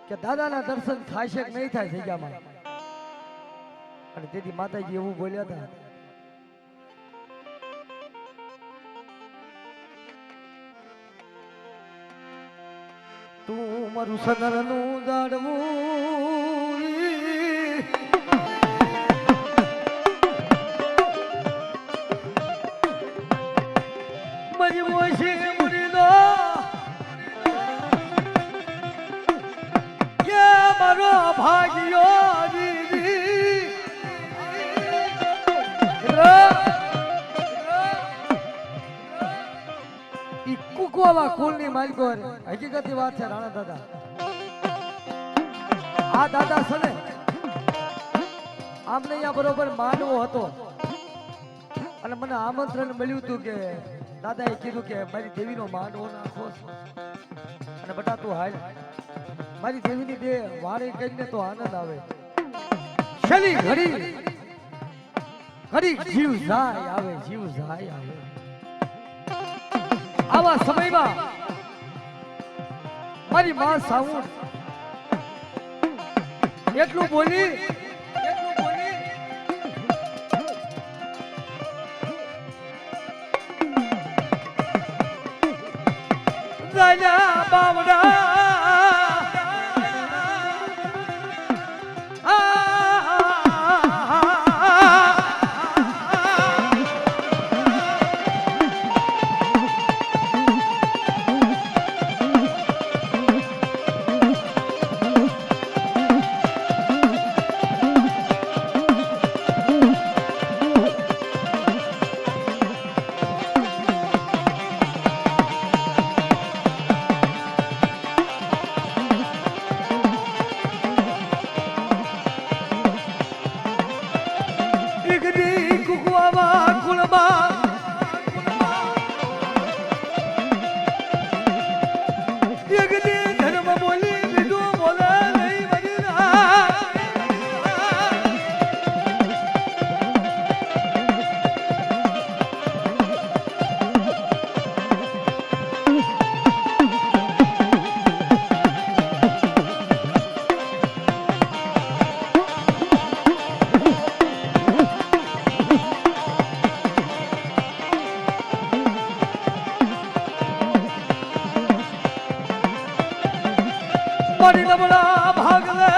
કે દાદાના દર્શન થાય છે કે નહીં થાય જગ્યામાં. અને તેથી માતાજી એવું બોલ્યા હતા, તું મારું સનરનું જાડવું મારી મોશી મુરીનો કે મારો ભાગ્યો દીદી ઈ કુકવાવા કુલની માલિકો હકીકતની વાત છે રાણા દાદા. આ દાદા છે ને આમને અહીંયા બરોબર માનવો હતો અને મને આમંત્રણ મળ્યું હતું કે દાદાએ કીધું કે મારી દેવીનો માંડવો નાખો અને બટા તું હાલ મારી દેવીની દે વારે કરીને તો આનંદ આવે. છેલ્લી ઘડી જીવ જાય આવે, જીવ જાય આવે. આવા સમયમાં મારી માં સાઉન્ડ એટલું બોલી રાજા બાવડા ભાગ લે